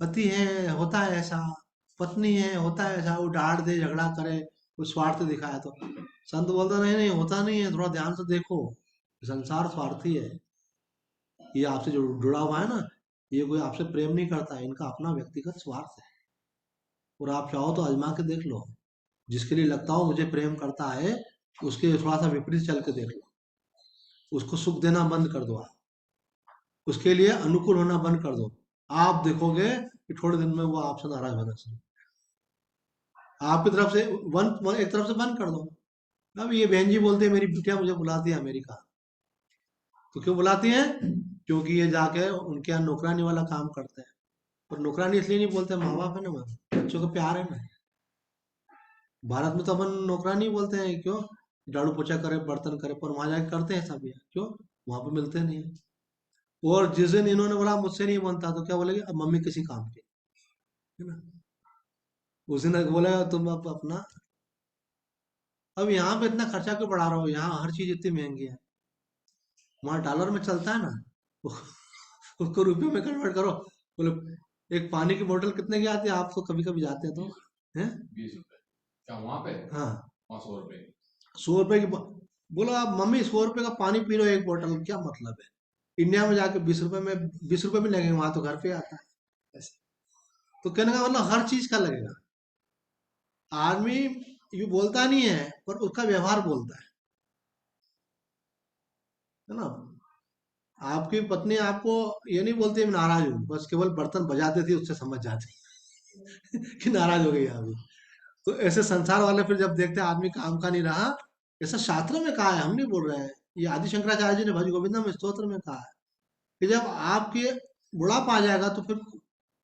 Speaker 1: पति है होता है ऐसा, पत्नी है होता है ऐसा, वो डांट दे झगड़ा करे, वो स्वार्थ दिखाए, तो संत बोलता नहीं नहीं होता नहीं है, थोड़ा ध्यान से देखो, संसार स्वार्थी है, ये आपसे जो जुड़ा हुआ है ना, ये कोई आपसे प्रेम नहीं करता है, इनका अपना व्यक्तिगत स्वार्थ है। और आप चाहो तो आजमा के देख लो, जिसके लिए लगता हो मुझे प्रेम करता है, उसके थोड़ा सा विपरीत चल के देख लो, उसको सुख देना बंद कर दो आप, उसके लिए अनुकूल होना बंद कर दो, आप देखोगे कि थोड़े दिन में वो आपसे नाराज होना चाहिए। आपकी तरफ से एक तरफ से बंद कर दो। अब ये बहन जी बोलते हैं मेरी बिटिया मुझे बुलाती है अमेरिका, तो क्यों बुलाती है, क्योंकि ये जाके उनके यहाँ नौकरानी वाला काम करते हैं। पर नौकरानी इसलिए नहीं बोलते, माँ बाप है ना, बच्चों को प्यार है ना। भारत में तो अपन नौकरानी बोलते हैं, क्यों, झाड़ू पोछा करे बर्तन करे, पर वहां जाके करते हैं सब ये, क्यों, वहां पे मिलते नहीं है। और जिस दिन इन्होंने बोला मुझसे नहीं बनता, तो क्या बोलेगे, अब मम्मी किसी काम की, है ना। उस दिन बोला तुम अब अपना, अब यहाँ पे इतना खर्चा क्यों बढ़ा रहा हो, यहाँ हर चीज इतनी महंगी है, वहां डॉलर में चलता है ना, उसको रुपये में कन्वर्ट करो। बोले एक पानी की बोतल कितने की आती है, आप तो कभी कभी जाते हैं तो, हैं
Speaker 3: 20 रुपए क्या वहां पे?
Speaker 1: हाँ,
Speaker 3: वहाँ 100 रुपए।
Speaker 1: 100 रुपए की बोलो आप मम्मी 100 रुपए का पानी पी रहे हो एक बोतल, क्या मतलब है। इंडिया में जाके 20 रुपए में, 20 रुपए भी लगेंगे, वहां तो घर पे आता है ऐसे। तो कहने का मतलब हर चीज का लगेगा। आदमी ये बोलता नहीं है, पर उसका व्यवहार बोलता है ना। आपकी पत्नी आपको ये नहीं बोलती मैं नाराज हूँ, बस केवल बर्तन बजा देती, उससे समझ जाती कि नाराज हो गई अभी। तो ऐसे संसार वाले फिर जब देखते हैं आदमी काम का नहीं रहा, ऐसा शास्त्र में कहा है, हम नहीं बोल रहे हैं, ये आदि शंकराचार्य जी ने भज गोविंदम स्तोत्र में कहा है, कि जब आपके बुढ़ापा आ जाएगा तो फिर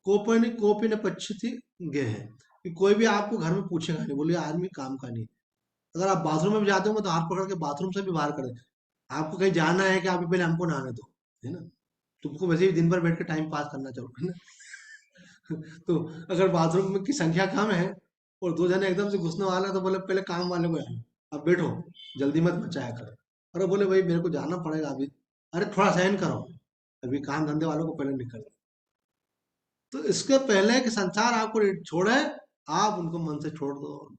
Speaker 1: कोपी ने पश्चिति गे है, कि कोई भी आपको घर में पूछेगा नहीं, बोले आदमी काम का नहीं। अगर आप बाथरूम में भी जाते होंगे तो हाथ पकड़ के बाथरूम से भी बाहर कर दे, आपको कहीं जाना है कि आप पहले हमको नहाने दो, है ना? तुमको वैसे भी दिन भर बैठ के टाइम पास करना चाहिए, है ना? तो अगर बाथरूम में की संख्या कम है और दो जने एकदम से घुसने वाला है, तो बोले पहले काम वाले को आए, अब बैठो, जल्दी मत मचाया करो। अरे बोले भाई मेरे को जाना पड़ेगा अभी, अरे थोड़ा सहन करो, अभी काम धंधे वालों को पहले निकल। तो इसके पहले कि संसार आपको छोड़े, आप उनको मन से छोड़ दो।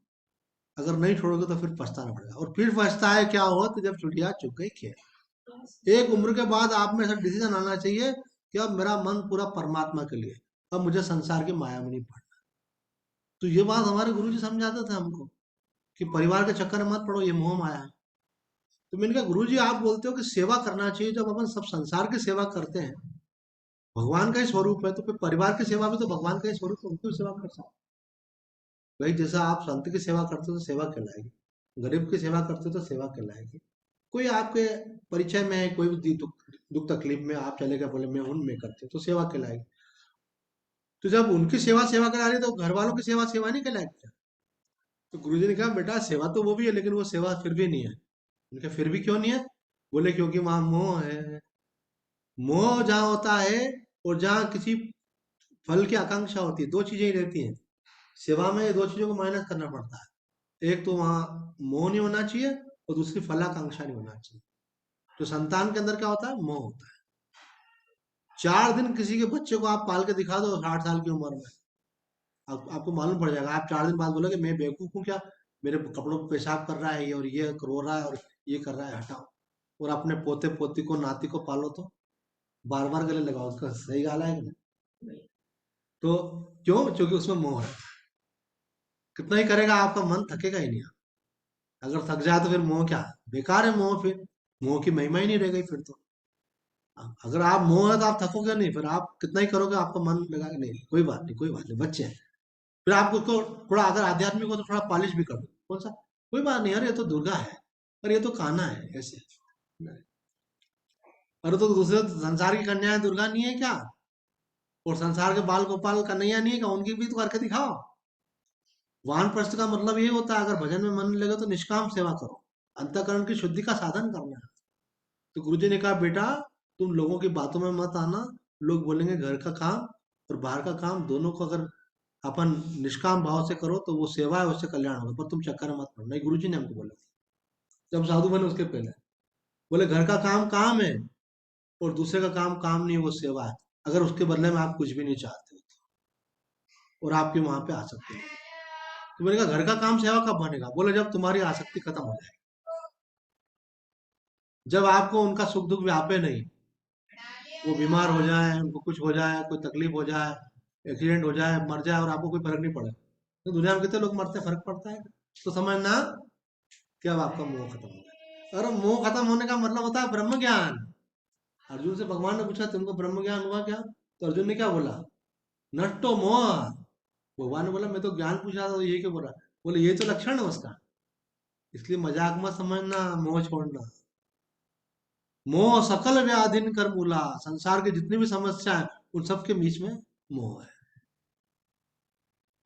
Speaker 1: अगर नहीं छोड़ोगे तो फिर पछताना पड़ेगा, और फिर पछताए क्या हो, तो जब छुट्टियां चुक गई खेल। एक उम्र के बाद आप में ऐसा डिसीजन आना चाहिए कि अब मेरा मन पूरा परमात्मा के लिए, अब मुझे संसार की माया में नहीं पड़ना। तो ये बात हमारे गुरु जी समझाते थे हमको कि परिवार के चक्कर में मत पड़ो, ये मोह माया है। तो मैंने कहा गुरु जी आप बोलते हो कि सेवा करना चाहिए, जब अपन सब संसार की सेवा करते हैं, भगवान का ही स्वरूप है, तो फिर परिवार की सेवा भी तो भगवान का ही स्वरूप है, उनकी भी सेवा कर सकते हैं। भाई जैसा आप संत की सेवा करते हो तो सेवा कहलाएगी, गरीब की सेवा करते हो तो सेवा कहलाएगी। कोई आपके परिचय में है, कोई भी दुख दुख तकलीफ में आप चले गए, बोले मैं उनमें करते हो तो सेवा कहलाएगी। तो जब उनकी सेवा सेवा करा रही है, तो घर वालों की सेवा सेवा नहीं कहलाएगी क्या? तो गुरुजी ने कहा बेटा सेवा तो वो भी है, लेकिन वो सेवा फिर भी नहीं है। उनका फिर भी क्यों नहीं है? बोले क्योंकि वहां मोह है। मोह जहाँ होता है और जहाँ किसी फल की आकांक्षा होती है, दो चीजें ही रहती हैं। सेवा में ये दो चीजों को माइनस करना पड़ता है। एक तो वहाँ मोह नहीं होना चाहिए, और दूसरी फलाकांक्षा नहीं होना चाहिए। तो संतान के अंदर क्या होता है? मोह होता है। 4 दिन किसी के बच्चे को आप पाल के दिखा दो 60 साल की उम्र में, आपको मालूम पड़ जाएगा। आप 4 दिन बाद बोलोगे मैं बेवकूफ हूँ क्या, मेरे कपड़ों पे पेशाब कर रहा है ये, और ये रो रहा है, और ये कर रहा है, हटाओ। और अपने पोते पोती को नाती को पालो तो बार बार गले लगाओ, उसका सही गाला है कि नहीं? तो क्यों? क्योंकि उसमें मोह है। कितना ही करेगा आपका मन थकेगा ही नहीं। अगर थक जाए तो फिर मोह क्या, बेकार है मोह। फिर मोह की महिमा ही नहीं रह गई फिर तो। अगर आप मोह है तो आप थकोगे नहीं, फिर आप कितना ही करोगे आपका मन लगा कि नहीं कोई बात नहीं, कोई बात नहीं, बच्चे हैं। फिर आप उसको थोड़ा अगर आध्यात्मिक हो तो थोड़ा पॉलिश भी कर दो, कौन सा कोई बात नहीं, अरे ये तो दुर्गा है, अरे ये तो कान्हा है, ऐसे। अरे तो दूसरे संसार की कन्या दुर्गा नहीं है क्या? और संसार के बाल गोपाल कन्हैया नहीं है क्या? उनकी भी तो करके दिखाओ। वानप्रस्थ का मतलब ये होता है, अगर भजन में मन नहीं लगे तो निष्काम सेवा करो, अंतःकरण की शुद्धि का साधन करना है। तो गुरुजी ने कहा बेटा तुम लोगों की बातों में मत आना। लोग बोलेंगे घर का काम और बाहर का काम दोनों को अगर अपन निष्काम भाव से करो तो वो सेवा है, उससे कल्याण होगा, पर तुम चक्कर में मत पड़ो। नहीं, गुरुजी ने हमको बोला जब साधु बने उसके पहले। बोले घर का काम काम है, और दूसरे का काम काम नहीं है, वो सेवा है। अगर उसके बदले में आप कुछ भी नहीं चाहते हो और आपके वहां पे आसक्ति नहीं। तो मैंने कहा घर का काम सेवा कब बनेगा? बोले जब तुम्हारी आसक्ति खत्म हो जाए, जब आपको उनका सुख दुख व्यापे नहीं, वो बीमार हो जाए, उनको कुछ हो जाए, कोई तकलीफ हो जाए, एक्सीडेंट हो जाए, मर जाए, और आपको कोई फर्क नहीं पड़े। तो दुनिया में कितने लोग मरते हैं, फर्क पड़ता है? तो समझना कि अब आपका मोह खत्म हो गया। और मोह खत्म होने का मतलब होता है ब्रह्म ज्ञान। अर्जुन से भगवान ने पूछा तुमको ब्रह्म ज्ञान हुआ क्या? तो अर्जुन ने क्या बोला? नष्टो मोह। भगवान ने बोला मैं तो ज्ञान पूछा था, तो ये क्यों बोला? बोले ये तो लक्षण है उसका, इसलिए मजाक मत समझना मोह छोड़ना। मोह सकल व्याधिन कर मूला, संसार की जितनी भी समस्या है उन सब के बीच में मोह है।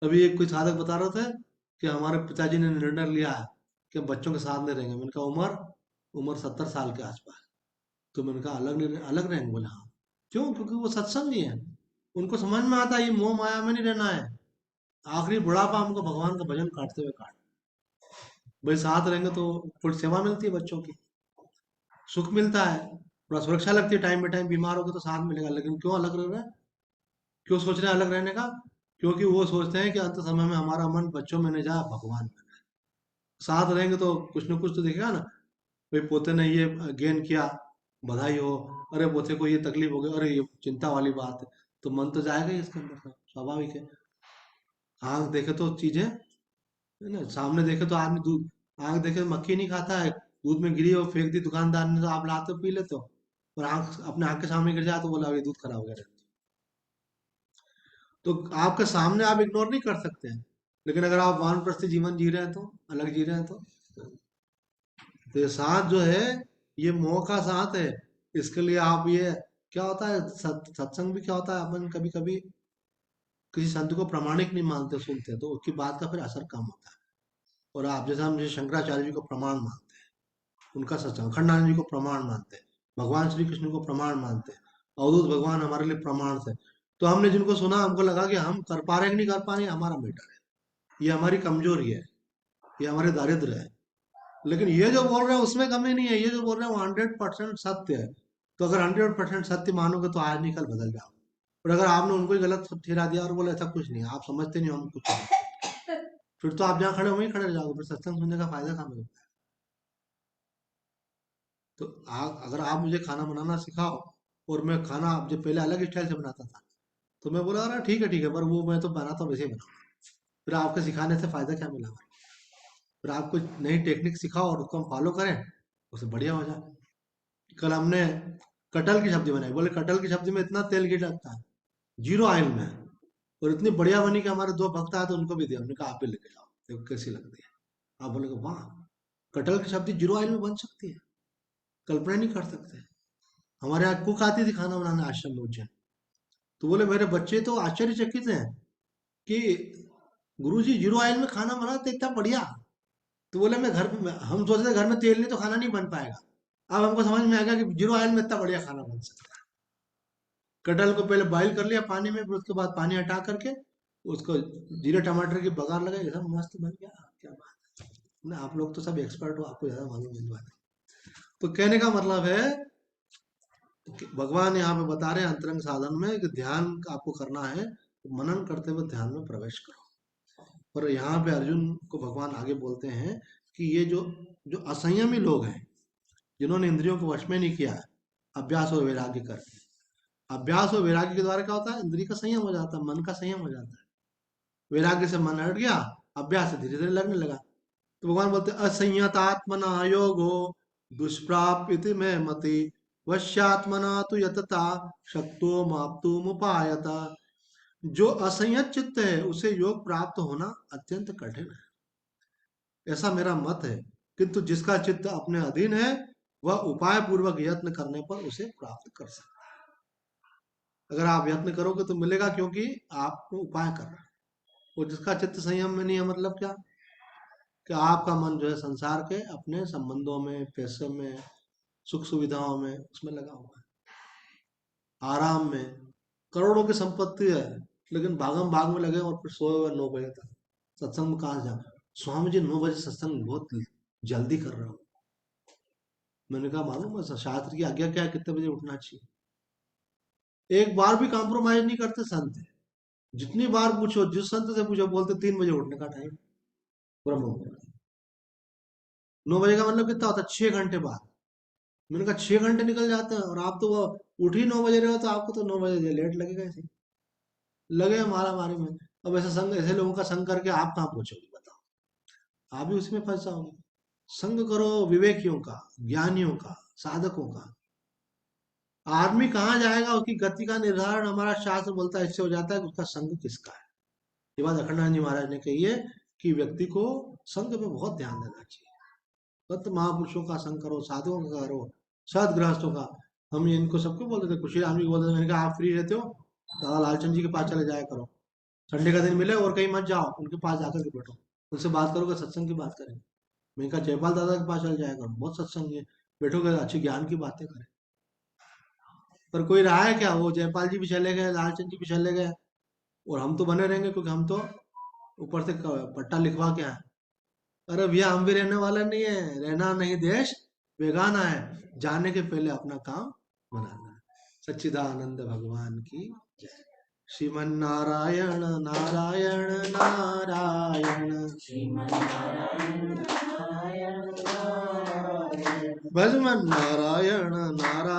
Speaker 1: अभी एक कोई साधक बता रहे थे कि हमारे पिताजी ने निर्णय लिया है कि हम बच्चों के साथ नहीं रहेंगे। मैंने कहा उम्र उम्र 70 साल के आसपास। तो मैंने कहा अलग नहीं अलग रहेंगे? बोले हाँ। क्यों? क्योंकि वो सत्संगी है, उनको समझ में आता है ये मोह माया में नहीं रहना है। आखिरी बुढ़ापा हमको भगवान का भजन काटते हुए काट। भाई साथ रहेंगे तो थोड़ी सेवा मिलती है बच्चों की, सुख मिलता है, थोड़ा सुरक्षा लगती है, टाइम पे टाइम बीमार होगा तो साथ मिलेगा। लेकिन क्यों अलग रह रहे हैं? क्यों सोच रहे हैं अलग रहने का? क्योंकि वो सोचते हैं कि अंत समय में हमारा मन बच्चों में नहीं जा, भगवान में। साथ रहेंगे तो कुछ न कुछ तो दिखेगा ना। भाई पोते ने ये गेन किया, बधाई हो। अरे पोते को ये तकलीफ हो गई, अरे ये चिंता वाली बात है। तो मन तो जाएगा ही इसके अंदर से, स्वाभाविक है। आंख देखे तो चीजें, है ना, सामने देखे तो आदमी दूध, आंख देखे तो मक्खी नहीं खाता है, दूध में गिरी हो फेंक दी दुकानदार ने तो आप लाते हो पी लेते हो। और आंख अपने आंख के सामने गिर जाए तो बोला ये दूध खराब हो गया। तो आपके सामने आप इग्नोर नहीं कर सकते हैं, लेकिन अगर आप वानप्रस्थी जीवन जी रहे हैं तो, अलग जी रहे हैं तो ये साथ जो है ये मोह का साथ है। इसके लिए आप ये क्या होता है सत्संग भी क्या होता है, अपन कभी कभी किसी संत को प्रामाणिक नहीं मानते सुनते हैं, तो उसकी बात का फिर असर कम होता है। और आप जैसे हम जैसे शंकराचार्य जी को प्रमाण मानते हैं, उनका सत्संग, अखंडानंद जी को प्रमाण मानते, भगवान श्री कृष्ण को प्रमाण मानते, अवधूत भगवान हमारे लिए प्रमाण थे। तो हमने जिनको सुना हमको लगा कि हम कर पा रहे कि नहीं कर पा रहे, हमारा मैटर है, ये हमारी कमजोरी है, ये हमारे दारिद्र है। लेकिन ये जो बोल रहे हैं उसमें कमी नहीं है, ये जो बोल रहे हैं वो 100% सत्य है। तो अगर 100% सत्य मानोगे तो आज नहीं कल बदल जाओ। और अगर आपने उनको ही गलत ठहरा दिया और बोले ऐसा कुछ नहीं है, आप समझते नहीं, हम कुछ नहीं, फिर तो आप जहाँ खड़े हो वहीं खड़े रह जाओगे, फिर सत्संग सुनने का फायदा कहाँ मिलेगा। तो अगर आप मुझे खाना बनाना सिखाओ, और मैं खाना जो पहले अलग स्टाइल से बनाता था, तो मैं बोला अरे ठीक है, पर वो मैं तो बनाता हूँ वैसे ही बनाऊंगा, फिर आपके सिखाने से फायदा क्या मिला हमें? फिर आप कोई नई टेक्निक सिखाओ और उसको हम फॉलो करें, उससे बढ़िया हो जाए। कल हमने कटहल की सब्जी बनाई, बोले कटहल की सब्जी में इतना तेल गिर लगता है, 0 ऑयल में, और इतनी बढ़िया बनी कि हमारे 2 भक्त आए तो उनको भी दिया, हमने कहा आप भी लेके जाओ, देखो कैसी लगती है। आप बोले वाह, कटहल की सब्जी 0 ऑयल में बन सकती है, कल्पना नहीं कर सकते। हमारे यहाँ कुक आती थी खाना बनाने आश्रम में उज्जैन, तो बोले मेरे बच्चे तो आश्चर्यचकित हैं कि गुरुजी 0 ऑयल में खाना बनाते इतना बढ़िया। तो बोले मैं घर में, हम सोचते थे घर में तेल नहीं तो खाना नहीं बन पाएगा, अब हमको समझ में आ गया कि 0 ऑयल में इतना बढ़िया खाना बन सकता है। कटहल को पहले बॉईल कर लिया पानी में, फिर उसके बाद पानी हटा करके उसको जीरे टमाटर की बघार लगाई, एकदम मस्त बन गया। क्या बात है ना, आप लोग तो सब एक्सपर्ट हो, आपको ज्यादा मालूम है बात। तो कहने का मतलब है कि भगवान यहाँ पे बता रहे हैं अंतरंग साधन में कि ध्यान आपको करना है, तो मनन करते हुए ध्यान में प्रवेश करो। और यहाँ पे अर्जुन को भगवान आगे बोलते हैं कि ये जो जो असंयमी लोग हैं, जिन्होंने इंद्रियों को वश में नहीं किया है, अभ्यास और वैराग्य करके, अभ्यास और वैराग्य के द्वारा क्या होता है, इंद्रिय का संयम हो जाता है, मन का संयम हो जाता है। वैराग्य से मन हट गया, अभ्यास से धीरे धीरे लगने लगा। तो भगवान बोलते हैं असंयतात्मना योगो दुष्प्राप्यति में मति, वश्यात्मना तो यतता शक्तो माप्तुमुपायता। जो असंयत चित्त है उसे योग प्राप्त होना अत्यंत कठिन है, ऐसा मेरा मत है, किंतु जिसका चित्त अपने अधीन है वह उपाय पूर्वक यत्न करने पर उसे प्राप्त कर सकता है। अगर आप यत्न करोगे तो मिलेगा, क्योंकि आप उपाय कर रहे हैं। और जिसका चित्त संयम में नहीं है, मतलब क्या, कि आपका मन जो है संसार के अपने संबंधों में, पैसे में, सुख सुविधाओं में, उसमें लगा हुआ है, आराम में। करोड़ों की संपत्ति है, लेकिन भागम भाग में लगे और फिर सोए हुए 9 बजे तक। सत्संग में कहाँ जा, स्वामी जी 9 बजे सत्संग बहुत जल्दी कर रहा हूँ। मैंने कहा मालूम है शास्त्र की आज्ञा क्या है, कितने बजे उठना चाहिए? एक बार भी कॉम्प्रोमाइज नहीं करते संत। जितनी बार पूछो, जिस संत से पूछो, बोलते 3 बजे उठने का टाइम, ब्रह्म मुहूर्त। 9 बजे का मतलब कितना होता है, 6 घंटे बाद। मैंने कहा 6 घंटे निकल जाते हैं, और आप तो वो उठ ही 9 बजे रहे हो, तो आपको तो 9 बजे लेट लगेगा, ऐसे लगे मारा मारी में। अब ऐसा संग, ऐसे लोगों का संग करके आप कहाँ पहुंचोगे बताओ, आप भी उसमें फंस जाओगे। संग करो विवेकियों का, ज्ञानियों का, साधकों का। आदमी कहाँ जाएगा उसकी गति का निर्धारण हमारा शास्त्र बोलता है, इससे हो जाता है कि उसका संग किसका है। ये बात अखंडानंद जी महाराज ने कही है कि व्यक्ति को संग पे बहुत ध्यान देना चाहिए। सत्य महापुरुषों का संग करो, साधुओं का करो, सदगृहस्थों का। हम इनको सबको बोलते थे, खुशी राम जी को बोलते थे, मैंने कहा आप फ्री रहते हो दादा लालचंद जी के पास चले जाया करो, संडे का दिन मिले और कहीं मत जाओ, उनके पास जाकर के बैठो, उनसे बात करोगे, सत्संग की बात करें। मैंने कहा जयपाल दादा के पास चले जाया करो, बहुत सत्संग है, बैठोगे अच्छी ज्ञान की बातें करें। पर कोई रहा है क्या, वो जयपाल जी भी चले गए, लालचंद जी भी चले गए, और हम तो बने रहेंगे, क्योंकि हम तो ऊपर से पट्टा लिखवा के आए। अरे भैया हम भी रहने वाला नहीं है, रहना नहीं देश बेगाना है, जाने के पहले अपना काम बनाना है। सच्चिदानंद भगवान की जय। श्रीमन नारायण नारायण नारायण,
Speaker 2: श्रीमन्नारायण नारायण नारायण
Speaker 1: भजमन नारायण नारायण।